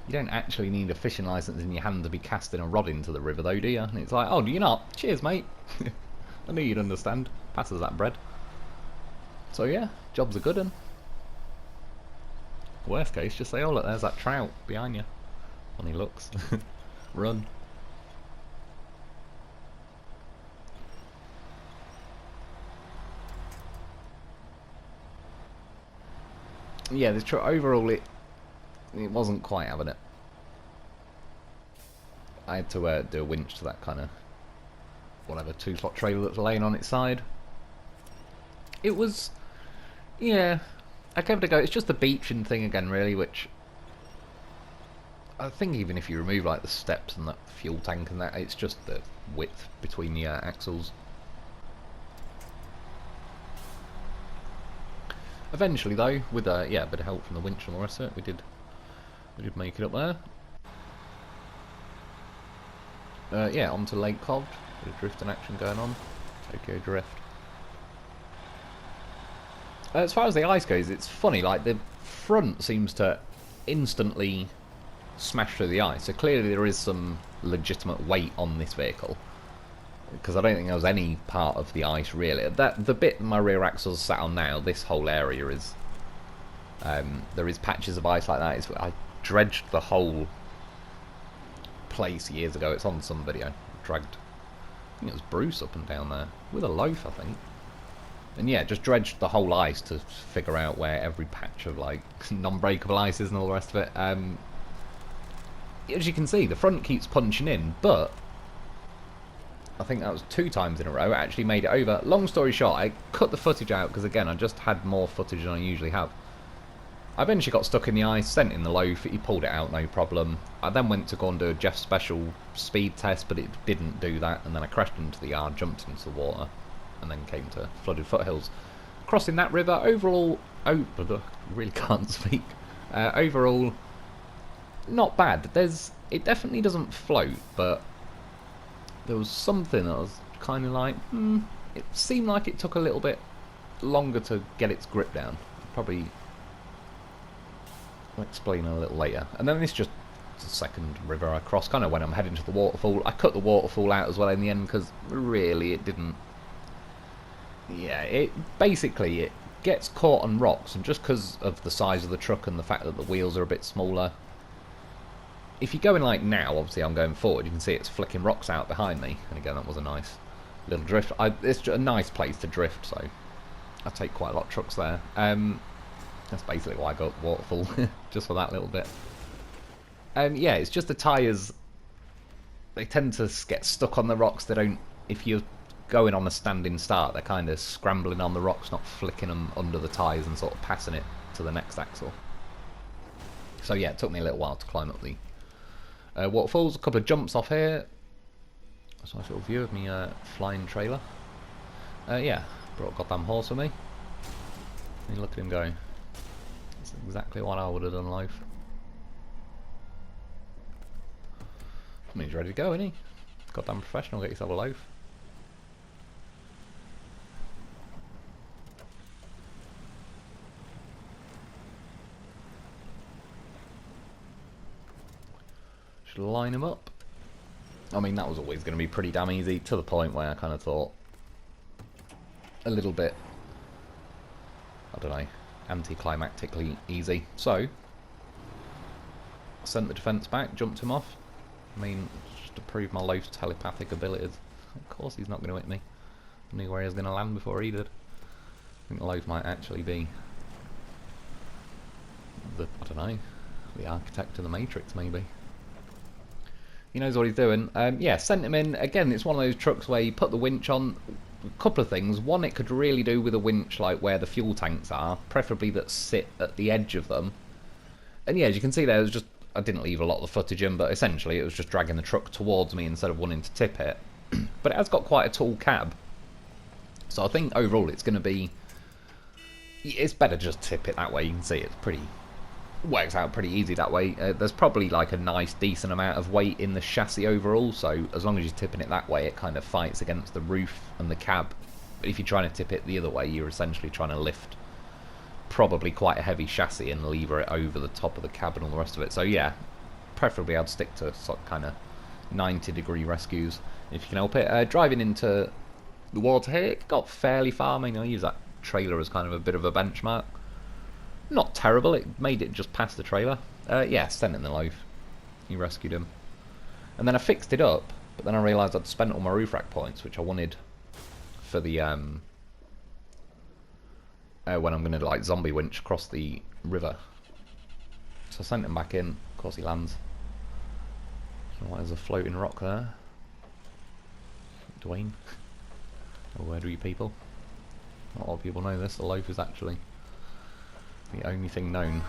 you don't actually need a fishing licence in your hand to be casting a rod into the river, though, do you? And it's like, oh, do you not? Cheers, mate. I knew you'd understand. Passes that bread. So yeah, job's a good one. Worst case, just say, oh look, there's that trout behind you. Funny looks. Run. Yeah, this overall it wasn't quite having it. I had to do a winch to that kind of whatever 2-slot trailer that's laying on its side. It was, yeah, I gave it a go. It's just the beaching thing again, really, which I think even if you remove like the steps and that fuel tank and that, it's just the width between the axles. Eventually, though, with yeah, a bit of help from the winch and the rest of it, we did make it up there. Yeah, onto Lake Cod. Bit of drifting action going on. Tokyo Drift. As far as the ice goes, it's funny. Like the front seems to instantly smash through the ice. So clearly there is some legitimate weight on this vehicle. Because I don't think there was any part of the ice really. The bit my rear axle's sat on now, this whole area is. There is patches of ice like that. I dredged the whole place years ago. It's on some video. Dragged, I think it was Bruce up and down there with a loaf, I think. And yeah, just dredged the whole ice to figure out where every patch of like non-breakable ice is and all the rest of it. As you can see, the front keeps punching in, but I think that was 2 times in a row. I actually made it over. Long story short, I cut the footage out because again, I just had more footage than I usually have. I eventually got stuck in the ice, sent in the loaf, he pulled it out, no problem. I then went to go and do a Jeff Special speed test, but it didn't do that, and then I crashed into the yard, jumped into the water, and then came to flooded foothills. Crossing that river, overall, oh, I really can't speak. Overall, not bad. It definitely doesn't float, but there was something that was kind of like, it seemed like it took a little bit longer to get its grip down. Probably, I'll explain a little later. And then this just the second river I crossed, kind of when I'm heading to the waterfall. I cut the waterfall out as well in the end because really it didn't. Yeah, it gets caught on rocks, and just because of the size of the truck and the fact that the wheels are a bit smaller. If you're going like now, obviously I'm going forward, you can see it's flicking rocks out behind me. And again, that was a nice little drift. It's just a nice place to drift, so I take quite a lot of trucks there. That's basically why I got waterfall, just for that little bit. Yeah, it's just the tyres, they tend to get stuck on the rocks. They don't, if you're going on a standing start, they're kind of scrambling on the rocks, not flicking them under the tyres and sort of passing it to the next axle. So yeah, it took me a little while to climb up the waterfalls. A couple of jumps off here. That's a nice little view of me flying trailer. Yeah, brought a goddamn horse with me. And look at him go. That's exactly what I would have done, loaf. I mean, he's ready to go, isn't he? Goddamn professional, get yourself a loaf. Should line him up. I mean, that was always going to be pretty damn easy, to the point where I kind of thought a little bit, I don't know, anticlimactically easy. So, I sent the defence back, jumped him off. I mean, just to prove my loaf's telepathic abilities. Of course he's not going to hit me. I knew where he was going to land before he did. I think the loaf might actually be the, I don't know, the architect of the Matrix, maybe. He knows what he's doing. Yeah, sent him in. Again, it's one of those trucks where you put the winch on. A couple of things. One, it could really do with a winch like where the fuel tanks are, preferably that sit at the edge of them. And yeah, as you can see there, was just I didn't leave a lot of the footage in, but essentially it was just dragging the truck towards me instead of wanting to tip it. But it has got quite a tall cab, so I think overall it's going to be. It's better just tip it that way. You can see it's pretty. Works out pretty easy that way. There's probably like a nice decent amount of weight in the chassis overall, so as long as you're tipping it that way, it kind of fights against the roof and the cab. But if you're trying to tip it the other way, you're essentially trying to lift probably quite a heavy chassis and lever it over the top of the cab and all the rest of it. So yeah, preferably I'd stick to sort of kind of 90-degree rescues if you can help it. Driving into the water here, it got fairly far. I mean, I use that trailer as kind of a bit of a benchmark. Not terrible, it made it just past the trailer. Yeah, sent it in the loaf. He rescued him. And then I fixed it up, but then I realised I'd spent all my roof rack points, which I wanted for the when I'm going to like zombie winch across the river. So I sent him back in. Of course he lands. Why is a floating rock there? Dwayne? Oh, where do you people? Not a lot of people know this. The loaf is actually the only thing known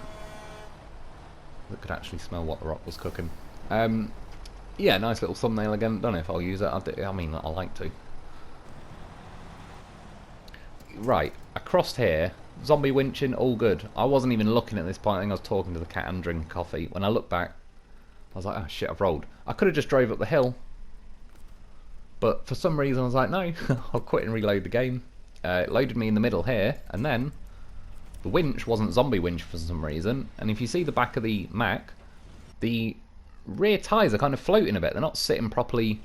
that could actually smell what the rock was cooking. Yeah, nice little thumbnail again. Don't know if I'll use it. I mean, I like to. Right, across here, zombie winching, all good. I wasn't even looking at this point. I think I was talking to the cat and drinking coffee. When I looked back, I was like, oh shit, I've rolled. I could have just drove up the hill, but for some reason I was like, no, I'll quit and reload the game. It loaded me in the middle here, and then the winch wasn't zombie winch for some reason. And if you see the back of the Mack, the rear tyres are kind of floating a bit. They're not sitting properly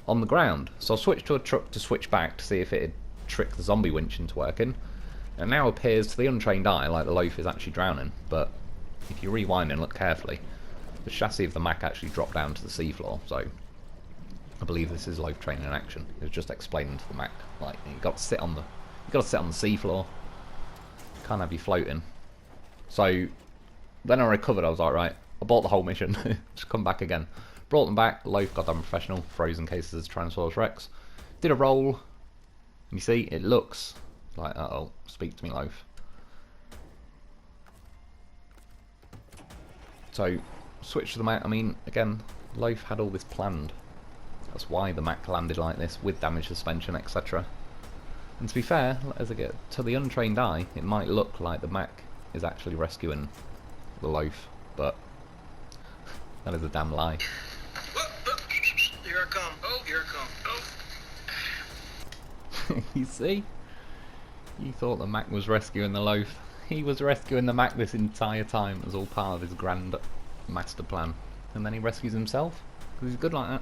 on the ground. So I switched to a truck to switch back to see if it had tricked the zombie winch into working. And it now appears to the untrained eye like the loaf is actually drowning. But if you rewind and look carefully, the chassis of the Mack actually dropped down to the seafloor. So I believe this is loaf training in action. It was just explaining to the Mack, like, you got to sit on the seafloor. Can't have you floating. So then I recovered. I was like, right, I bought the whole mission. Just come back again. Brought them back. Loaf got done professional. Frozen cases as Tyrannosaurus Rex. Did a roll. You see, it looks like, uh-oh, speak to me, Loaf. So switch to the Mack. I mean, again, Loaf had all this planned. That's why the Mack landed like this, with damaged suspension, etc. And to be fair, as I get to the untrained eye, it might look like the Mack is actually rescuing the Loaf, but that is a damn lie. Here I come. Oh, here I come. Oh. You see? You thought the Mack was rescuing the Loaf. He was rescuing the Mack this entire time. It was all part of his grand master plan. And then he rescues himself, because he's good like that.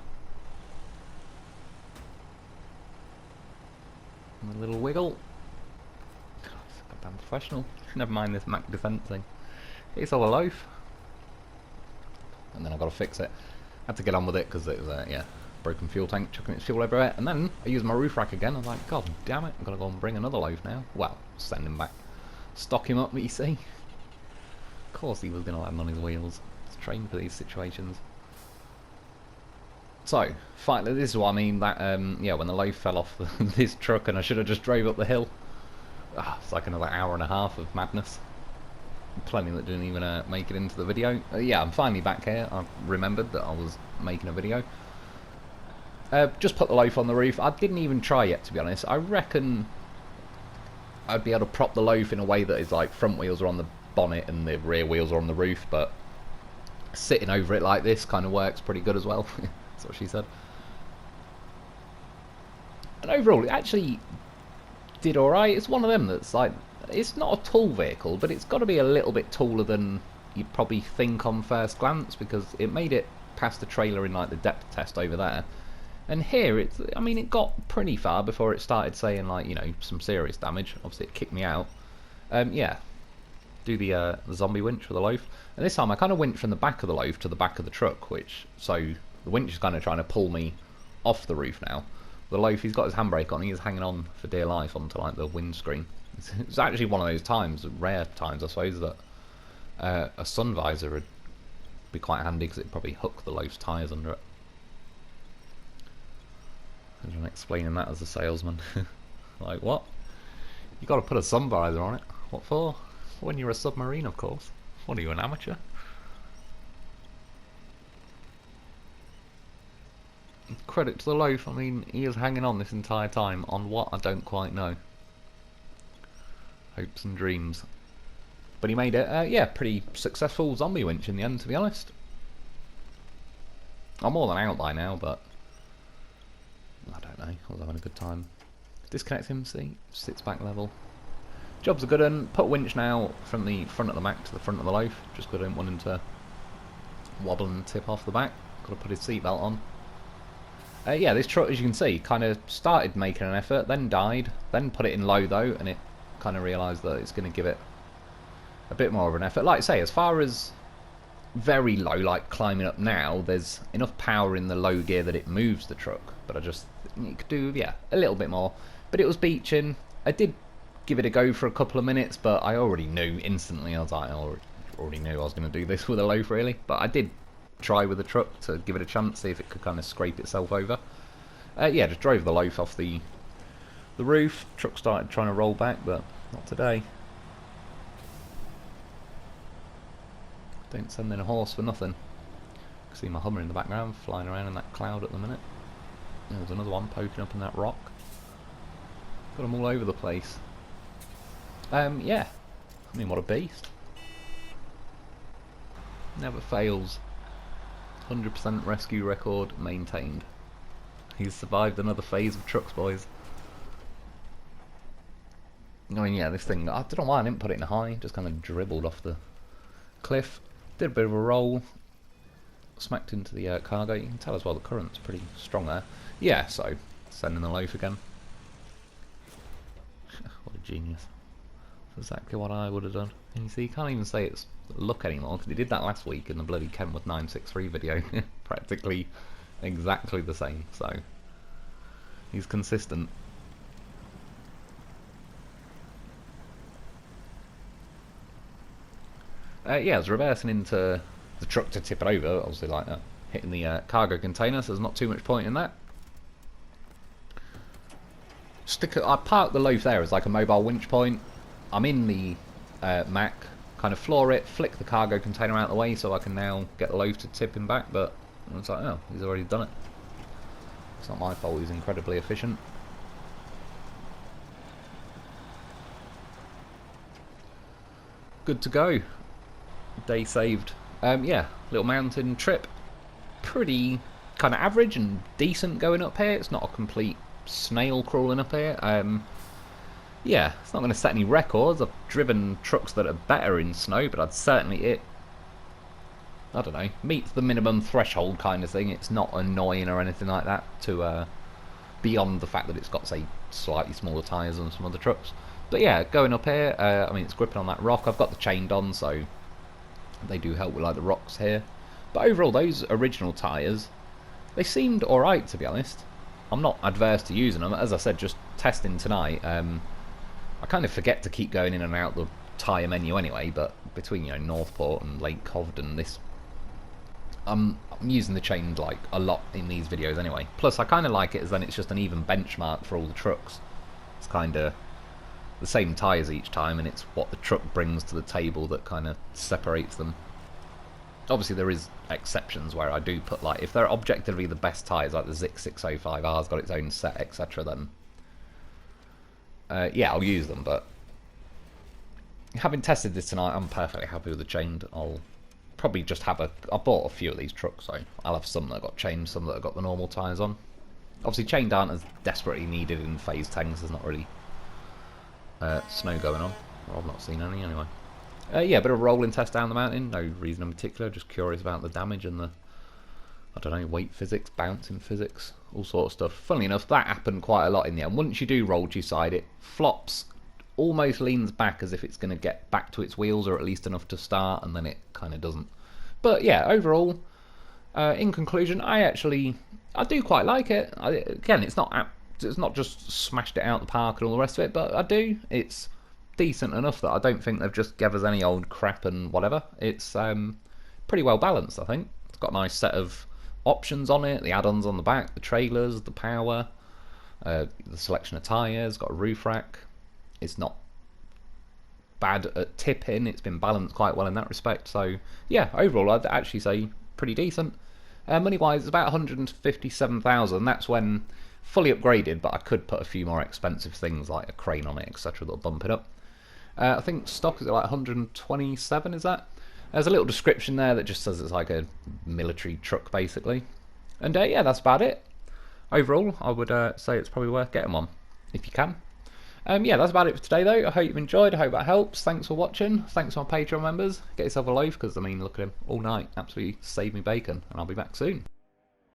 And a little wiggle. God, it's damn professional. Never mind this Mack defense thing. It's all a Loaf. And then I've got to fix it. Had to get on with it because it was yeah, broken fuel tank, chucking its fuel everywhere. And then I used my roof rack again. I was like, God damn it, I've got to go and bring another Loaf now. Well, send him back. Stock him up, you see. Of course he was going to land on his wheels. He's trained for these situations. So, finally, this is what I mean, that, yeah, when the Loaf fell off this truck and I should have just drove up the hill. It's like another hour and a half of madness. Plenty that didn't even make it into the video. Yeah, I'm finally back here. I remembered that I was making a video. Just put the Loaf on the roof. I didn't even try yet, to be honest. I reckon I'd be able to prop the Loaf in a way that is like front wheels are on the bonnet and the rear wheels are on the roof, but sitting over it like this kind of works pretty good as well. That's what she said. And overall, it actually did alright. It's one of them that's like, it's not a tall vehicle, but it's got to be a little bit taller than you'd probably think on first glance, because it made it past the trailer in like the depth test over there. And here, it's, I mean, it got pretty far before it started saying, like, you know, some serious damage. Obviously, it kicked me out. Yeah, do the zombie winch for the Loaf. And this time, I kind of went from the back of the Loaf to the back of the truck, which, so the winch is kind of trying to pull me off the roof now. The Loaf, he's got his handbrake on, he's hanging on for dear life onto, like, the windscreen. It's actually one of those times, rare times, I suppose, that a sun visor would be quite handy, because it'd probably hook the Loaf's tyres under it. I'm explaining that as a salesman. Like, what? You got to put a sun visor on it. What for? When you're a submarine, of course. What are you, an amateur? Credit to the loaf, I mean, he is hanging on this entire time. On what? I don't quite know. Hopes and dreams. But he made it, yeah, pretty successful zombie winch in the end, to be honest. I'm more than out by now, but I don't know. I was having a good time. Disconnect him, see? Sits back level. Job's a good one. Put winch now from the front of the Mack to the front of the loaf. Just because I don't want him to wobble and tip off the back. Got to put his seatbelt on. Yeah, this truck, as you can see, kind of started making an effort, then died, then put it in low though, and it kind of realised that it's going to give it a bit more of an effort. Like I say, as far as very low, like climbing up now, there's enough power in the low gear that it moves the truck, but I just think it could do, yeah, a little bit more. But it was beaching. I did give it a go for a couple of minutes, but I already knew instantly. I was like, I already knew I was going to do this with a loaf, really. But I did try with the truck to give it a chance, see if it could kind of scrape itself over. Yeah, just drove the loaf off the roof. Truck started trying to roll back, but not today. Don't send in a horse for nothing. You can see my Hummer in the background flying around in that cloud at the minute. There's another one poking up in that rock. Got them all over the place. Yeah, I mean, what a beast. Never fails. 100% rescue record maintained. He's survived another phase of trucks, boys. I mean, yeah, this thing, I don't know why I didn't put it in high, just kind of dribbled off the cliff. Did a bit of a roll, smacked into the cargo. You can tell as well the current's pretty strong there. Yeah, so, sending the loaf again. What a genius. That's exactly what I would have done. And you see, you can't even say it's luck anymore, because he did that last week in the bloody Kentwood 963 video. Practically exactly the same, so he's consistent. Yeah, I was reversing into the truck to tip it over, obviously like hitting the cargo container, so there's not too much point in that. I parked the loaf there as like a mobile winch point. I'm in the Mack, kind of floor it, flick the cargo container out of the way so I can now get the loaf to tip him back, but it's like, oh, he's already done it. It's not my fault, he's incredibly efficient. Good to go. Day saved. Yeah, little mountain trip. Pretty kind of average and decent going up here. It's not a complete snail crawling up here. Yeah, it's not going to set any records. I've driven trucks that are better in snow, but I'd certainly, I don't know, meets the minimum threshold kind of thing. It's not annoying or anything like that to beyond the fact that it's got, say, slightly smaller tyres than some other trucks. But yeah, going up here, I mean, it's gripping on that rock. I've got the chained on, so they do help with like the rocks here. But overall, those original tyres, they seemed alright, to be honest. I'm not adverse to using them. As I said, just testing tonight, I kind of forget to keep going in and out the tyre menu anyway, but between, you know, Northport and Lake Covden, this I'm using the chain like a lot in these videos anyway. Plus I kind of like it as then it's just an even benchmark for all the trucks. It's kind of the same tyres each time, and it's what the truck brings to the table that kind of separates them. Obviously there is exceptions where I do put, like, if they're objectively the best tyres, like the Zik 605R's got its own set, etc., then yeah, I'll use them. But having tested this tonight, I'm perfectly happy with the chained. I'll probably just have I bought a few of these trucks, so I'll have some that got chained, some that have got the normal tyres on. Obviously chained aren't as desperately needed in phase 10 because there's not really snow going on. Well, I've not seen any anyway. Yeah, a bit of a rolling test down the mountain, no reason in particular, just curious about the damage and the, I don't know, weight physics, bouncing physics, all sort of stuff. Funnily enough, that happened quite a lot in the end. Once you do roll to your side, it flops, almost leans back as if it's going to get back to its wheels, or at least enough to start, and then it kind of doesn't. But yeah, overall, in conclusion, I do quite like it. Again, it's not just smashed it out the park and all the rest of it, but I do. It's decent enough that I don't think they've just given us any old crap and whatever. It's pretty well balanced, I think. It's got a nice set of options on it, the add-ons on the back, the trailers, the power. The selection of tyres, got a roof rack. It's not bad at tipping. It's been balanced quite well in that respect. So yeah, overall I'd actually say pretty decent. Money wise, it's about 157,000. That's when fully upgraded, but I could put a few more expensive things like a crane on it, etc. that'll bump it up. I think stock is like 127. Is that? There's a little description there that just says it's like a military truck basically. And yeah, that's about it. Overall, I would say it's probably worth getting one if you can. Yeah, that's about it for today though. I hope you've enjoyed. I hope that helps. Thanks for watching. Thanks to my Patreon members. Get yourself a loaf because I mean, look at him all night. Absolutely saved me bacon, and I'll be back soon.